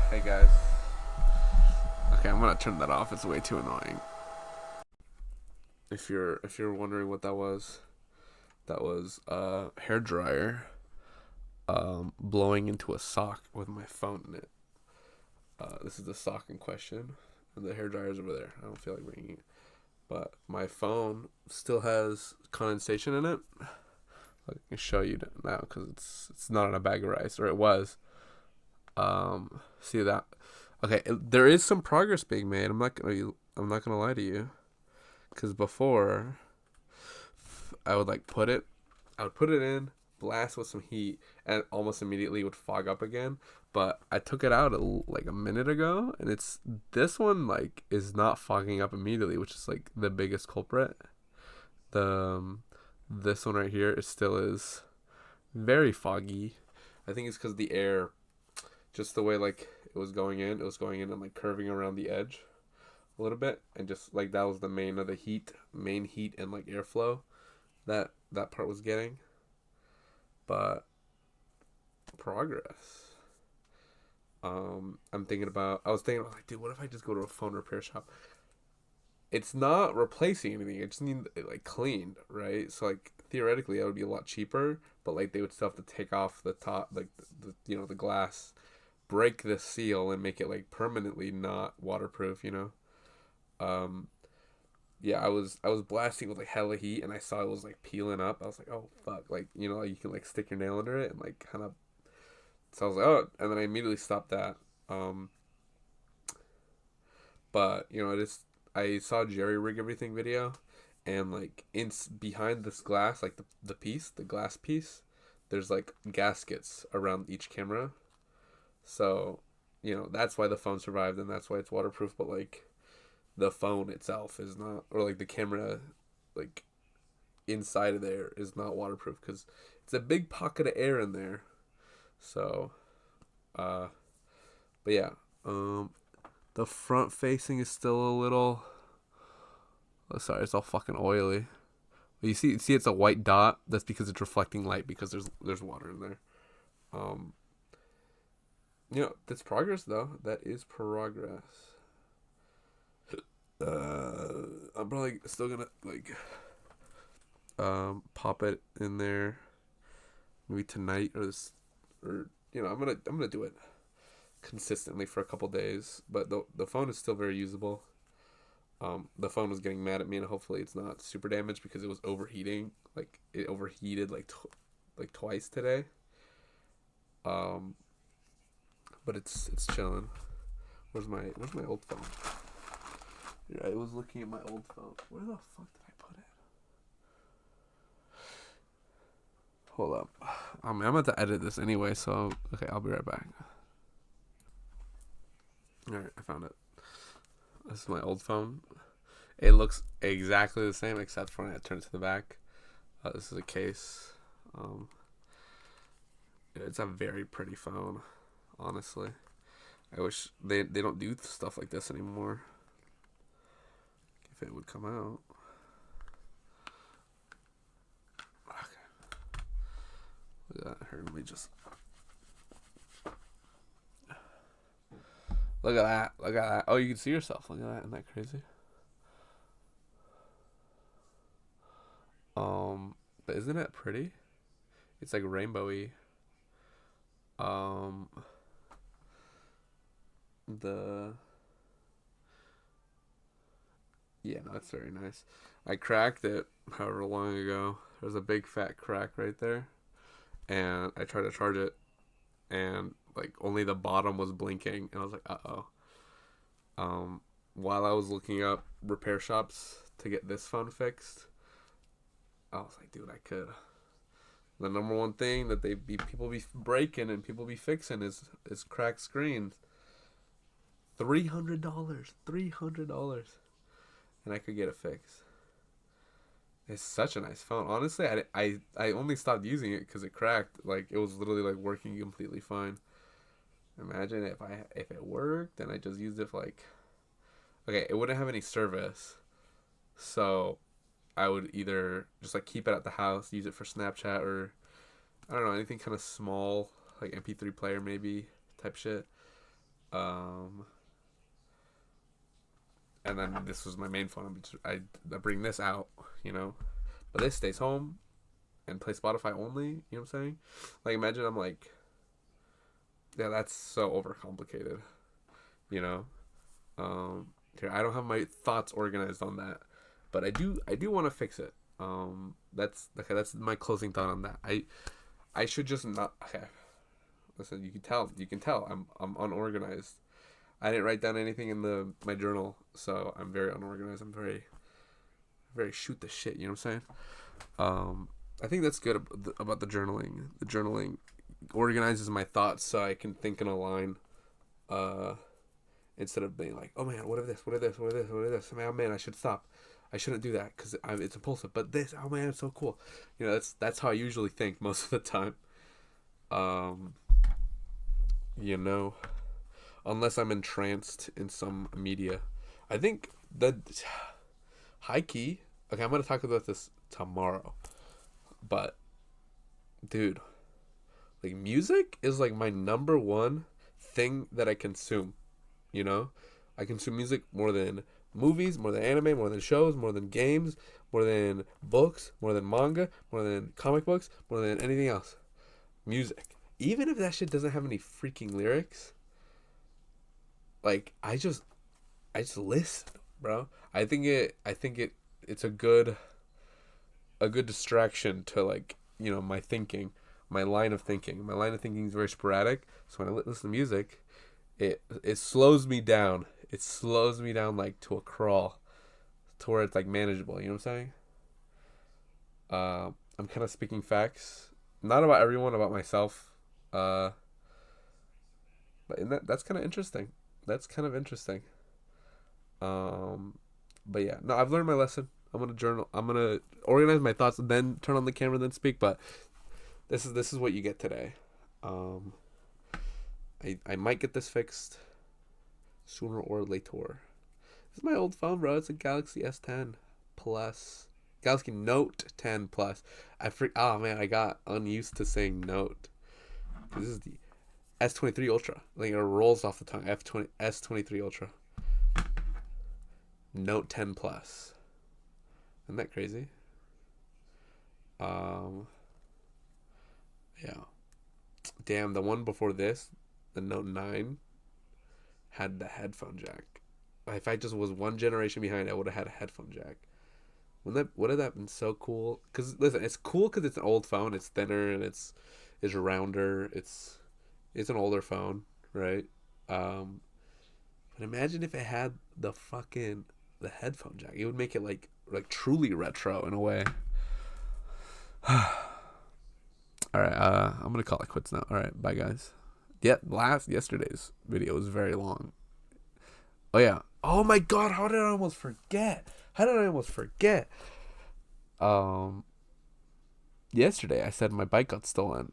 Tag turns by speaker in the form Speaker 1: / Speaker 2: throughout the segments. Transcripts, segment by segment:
Speaker 1: Hey guys. Okay, I'm gonna turn that off. It's way too annoying. If you're wondering what that was a hair dryer blowing into a sock with my phone in it. This is the sock in question, and the hair dryer's over there. I don't feel like bringing it, but my phone still has condensation in it. I can show you now because it's not in a bag of rice, or it was. See that? Okay, there is some progress being made. I'm not gonna lie to you, because before I would I would put it in, blast with some heat, and almost immediately would fog up again. But I took it out like a minute ago, and it's this one like is not fogging up immediately, which is like the biggest culprit. The This one right here is still is very foggy. I think it's because the air, just the way like it was going in and like curving around the edge a little bit, and just like that was the main heat and like airflow that part was getting. But progress. I was thinking about like, dude, what if I just go to a phone repair shop? It's not replacing anything. I just need it like cleaned, right? So like theoretically, that would be a lot cheaper. But like they would still have to take off the top, like the glass, break the seal, and make it like permanently not waterproof. Um, yeah, I was blasting with like hella heat, and I saw it was like peeling up. I was like, oh fuck, like you can like stick your nail under it and like kind of. So I was like, oh, and then I immediately stopped that. Um, but I saw Jerry rig everything video, and like in behind this glass, like the glass piece, there's like gaskets around each camera. So, that's why the phone survived, and that's why it's waterproof. But like the phone itself is not, or like the camera, like inside of there is not waterproof because it's a big pocket of air in there. So, uh, but yeah, the front facing is still a little. Oh, sorry, it's all fucking oily. You see, it's a white dot. That's because it's reflecting light because there's water in there. Um, that's progress though. That is progress. I'm probably still gonna like pop it in there maybe tonight or I'm gonna do it consistently for a couple days. But the phone is still very usable. The phone was getting mad at me, and hopefully it's not super damaged because it was overheating. Like it overheated like twice today. Um, but it's chilling. Where's my old phone? Yeah, I was looking at my old phone. Where the fuck did I put it? Hold up. I'm about to edit this anyway, so okay, I'll be right back. All right, I found it. This is my old phone. It looks exactly the same except for when I turn it to the back. This is a case. Um, it's a very pretty phone, honestly. I wish they don't do stuff like this anymore. If it would come out. Okay. Look at that. Here, let me just. Look at that. Look at that. Oh, you can see yourself. Look at that. Isn't that crazy? But isn't it pretty? It's like rainbowy. Um, the Yeah, no, it's very nice. I cracked it however long ago. There's a big fat crack right there, and I tried to charge it, and like only the bottom was blinking, and I was like, uh oh. While I was looking up repair shops to get this phone fixed, I was like, dude, I could. The number one thing that people be breaking and people be fixing is cracked screens. $300, and I could get it fixed. It's such a nice phone. Honestly, I only stopped using it because it cracked. Like it was literally like working completely fine. Imagine if it worked and I just used it for like, okay, it wouldn't have any service, so I would either just like keep it at the house, use it for Snapchat or I don't know anything kind of small like MP3 player maybe type shit, Um, and then this was my main phone. I bring this out, you know, but this stays home and play Spotify only. You know what I'm saying? Like, imagine I'm like, yeah, that's so overcomplicated. You know, here I don't have my thoughts organized on that, but I do want to fix it. That's okay. That's my closing thought on that. I should just not. Okay, listen. You can tell. I'm unorganized. I didn't write down anything in the my journal, so I'm very unorganized. I'm very shoot the shit. You know what I'm saying? I think that's good about the journaling. The journaling organizes my thoughts so I can think in a line. Uh, Instead of being like, oh man, what if this? What if this? What if this? What if this? Man, oh man, I should stop. I shouldn't do that because it's impulsive. But this, oh man, it's so cool. You know, that's how I usually think most of the time. Um, you know, unless I'm entranced in some media. I think that high key. Okay, I'm gonna talk about this tomorrow. But dude, like music is like my number one thing that I consume. You know, I consume music more than movies, more than anime, more than shows, more than games, more than books, more than manga, more than comic books, more than anything else. Music. Even if that shit doesn't have any freaking lyrics, like I just listen, bro. It's a good distraction to, like, you know, my thinking, my line of thinking. My line of thinking is very sporadic, so when I listen to music, it slows me down. It slows me down like to a crawl, to where it's like manageable. You know what I'm saying? I'm kind of speaking facts, not about everyone, about myself. Uh, but that's kind of interesting. That's kind of interesting. Um, but yeah, no, I've learned my lesson. I'm gonna journal. I'm gonna organize my thoughts and then turn on the camera and then speak. But this is what you get today. Um, I might get this fixed sooner or later. This is my old phone, bro. It's a Galaxy S10 Plus. Galaxy Note 10 Plus. Oh man, I got unused to saying Note. This is the S23 Ultra. Like, it rolls off the tongue. S23 Ultra. Note 10 Plus. Isn't that crazy? Um, yeah. Damn, the one before this, the Note 9, had the headphone jack. If I just was one generation behind, I would have had a headphone jack. Would have that been so cool? Because listen, it's cool because it's an old phone. It's thinner and it's rounder. It's an older phone, right? Um, but imagine if it had the headphone jack. It would make it like truly retro in a way. All right, I'm gonna call it quits now. All right, bye guys. Yeah, yesterday's video was very long. Oh yeah. Oh my god, how did I almost forget? How did I almost forget? Um, Yesterday I said my bike got stolen,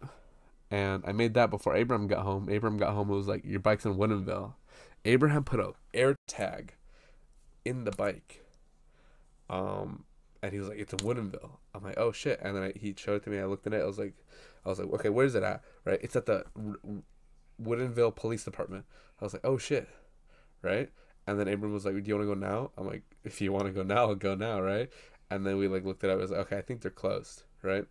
Speaker 1: and I made that before Abraham got home. Abraham got home. It was like, your bike's in Woodinville. Abraham put a air tag in the bike. And he was like, it's in Woodinville. I'm like, oh shit. And then he showed it to me. I looked at it. I was like, okay, where's it at? Right? It's at the Woodinville Police Department. I was like, oh shit. Right? And then Abram was like, do you want to go now? I'm like, if you want to go now, I'll go now, right? And then we like looked it up. I was like, okay, I think they're closed, right?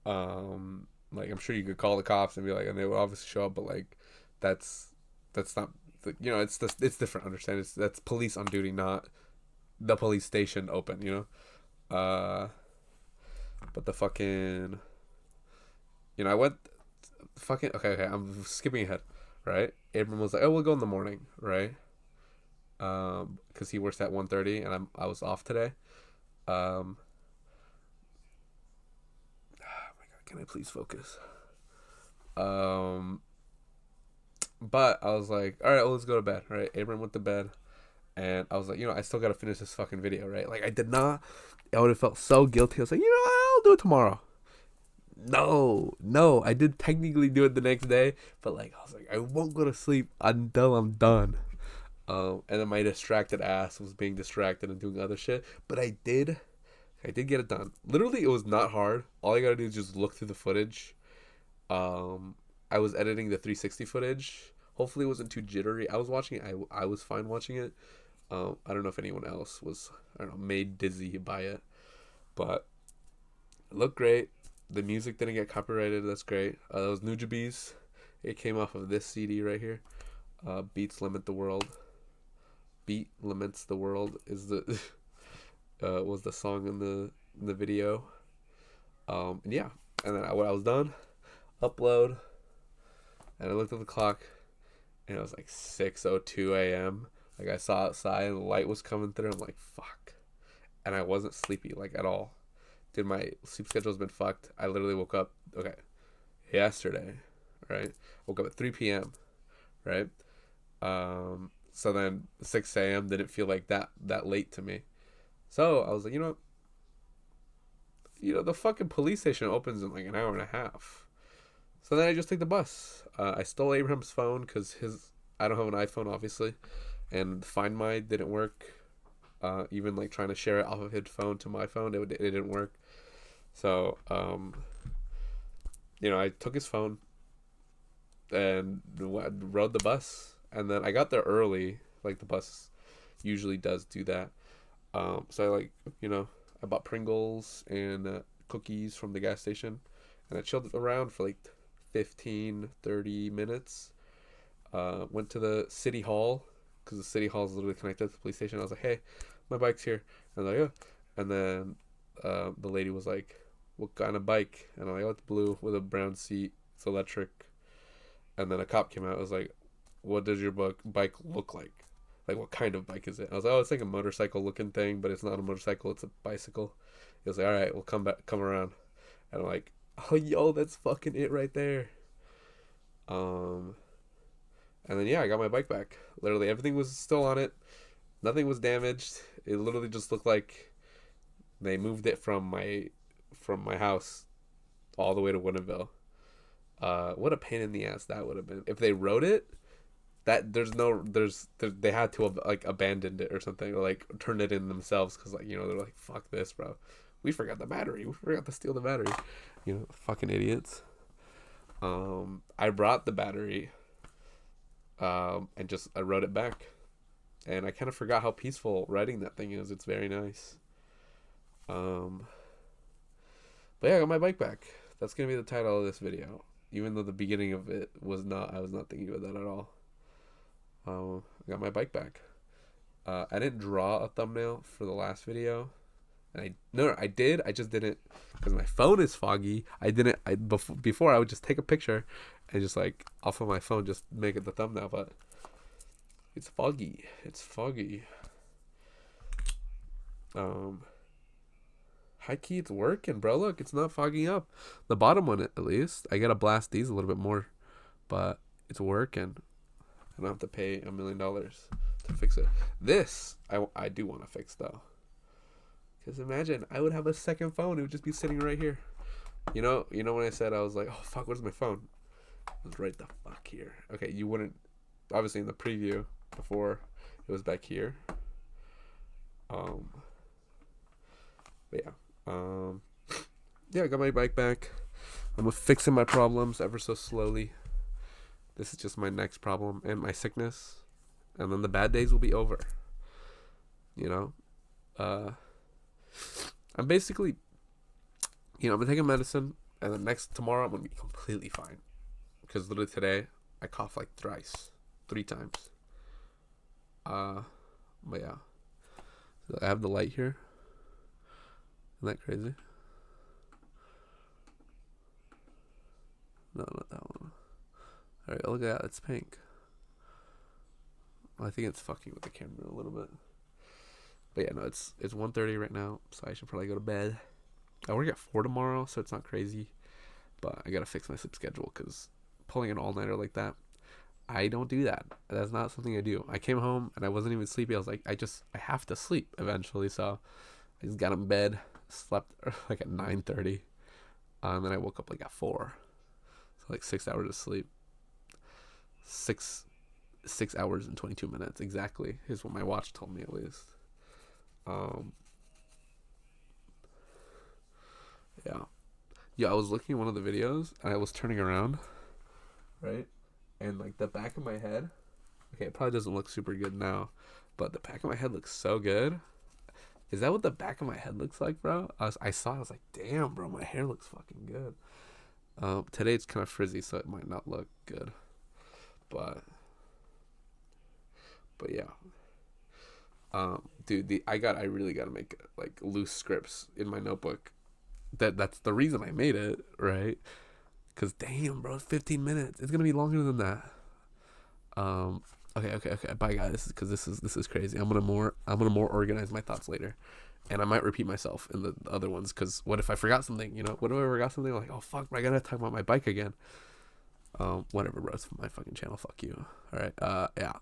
Speaker 1: Like, I'm sure you could call the cops and be like, and they would obviously show up, but like, that's not, it's different. Understand? That's police on duty, not the police station open. But the fucking, I went, fucking, okay, I'm skipping ahead, right? Abram was like, oh, we'll go in the morning, right? Because he works at 1:30 and I was off today. Um, oh my god, can I please focus? Um, but I was like, all right, well, let's go to bed, right? Abram went to bed, and I was like, I still gotta finish this fucking video, right? Like, I did not. I would have felt so guilty. I was like, I'll do it tomorrow. No, I did technically do it the next day, but like, I was like, I won't go to sleep until I'm done. And then my distracted ass was being distracted and doing other shit, but I did get it done. Literally, it was not hard. All I gotta do is just look through the footage. I was editing the 360 footage. Hopefully it wasn't too jittery. I was watching it. I was fine watching it. I don't know if anyone else was, I don't know, made dizzy by it, but it looked great. The music didn't get copyrighted. That's great. That was Nujabes. It came off of this CD right here. Beats Limit the World. Beat Laments the World is the was the song in the video. And yeah, and then when I was done, upload, and I looked at the clock, and it was like 6:02 a.m. Like I saw outside, and the light was coming through. I'm like, fuck, and I wasn't sleepy like at all. Dude, my sleep schedule's been fucked. I literally woke up yesterday, right? Woke up at 3 p.m. right? So then 6 a.m. didn't feel like that late to me. So I was like, the fucking police station opens in like an hour and a half. So then I just take the bus. I stole Abraham's phone because I don't have an iPhone, obviously, and Find My didn't work. Even like trying to share it off of his phone to my phone, it didn't work. So I took his phone and rode the bus, and then I got there early, like the bus usually does do that. So I bought Pringles and cookies from the gas station, and I chilled around for like 15-30 minutes. Went to the city hall, because the city hall is literally connected to the police station. I was like, hey, my bike's here. And I'm like, yeah. And then the lady was like, what kind of bike? And I'm like, oh, it's blue with a brown seat. It's electric. And then a cop came out. I was like, what does your bike look like? Like, what kind of bike is it? I was like, oh, it's like a motorcycle looking thing, but it's not a motorcycle. It's a bicycle. He was like, all right, we'll come around. And I'm like, oh, yo, that's fucking it right there. And then, yeah, I got my bike back. Literally, everything was still on it. Nothing was damaged. It literally just looked like they moved it from my house all the way to Winneville. What a pain in the ass that would have been. If they wrote it, they had to have like abandoned it or something, or like turned it in themselves, because they're like, fuck this, bro. We forgot the battery. We forgot to steal the battery. Fucking idiots. I brought the battery. And just I wrote it back, and I kind of forgot how peaceful writing that thing is. It's very nice. But yeah, I got my bike back. That's gonna be the title of this video, even though the beginning of it was not. I was not thinking about that at all. I got my bike back. I didn't draw a thumbnail for the last video. I did. I just didn't, because my phone is foggy. Before I would just take a picture and just like off of my phone just make it the thumbnail, but it's foggy. High key, it's working, bro. Look, it's not fogging up. The bottom one, at least. I gotta blast these a little bit more, but it's working. I don't have to pay $1 million to fix it. This I do want to fix though. Because imagine, I would have a second phone. It would just be sitting right here. You know when I said, I was like, oh, fuck, where's my phone? It was right the fuck here. Okay, you wouldn't, obviously in the preview, before, it was back here. But yeah. Yeah, I got my bike back. I'm fixing my problems ever so slowly. This is just my next problem and my sickness. And then the bad days will be over. I'm basically, I'm gonna take a medicine, and then tomorrow I'm gonna be completely fine. Because literally today, I coughed like 3 times. But yeah, so I have the light here. Isn't that crazy? No, not that one. All right, look at that. It's pink. Well, I think it's fucking with the camera a little bit. But yeah, no, it's 1:30 right now, so I should probably go to bed. I work at 4 tomorrow, so it's not crazy. But I gotta fix my sleep schedule, because pulling an all-nighter like that, I don't do that. That's not something I do. I came home, and I wasn't even sleepy. I was like, I have to sleep eventually, so I just got in bed, slept like at 9:30, and then I woke up like at 4. So like 6 hours of sleep. 6 hours and 22 minutes, exactly, is what my watch told me, at least. Yeah, I was looking at one of the videos, and I was turning around, right, and like the back of my head. Okay, it probably doesn't look super good now, but the back of my head looks so good. Is that what the back of my head looks like, bro? I saw. I was like, damn, bro, my hair looks fucking good. Today it's kind of frizzy, so it might not look good, but yeah. Dude, I really gotta make like loose scripts in my notebook. That's the reason I made it, right? Cause damn, bro, it's 15 minutes. It's gonna be longer than that. Okay. Bye, guys. Because this is crazy. I'm gonna more organize my thoughts later, and I might repeat myself in the other ones. Cause what if I forgot something? You know, what if I forgot something? Like, oh fuck, I gotta talk about my bike again. Whatever, bro. It's my fucking channel. Fuck you. All right. Yeah.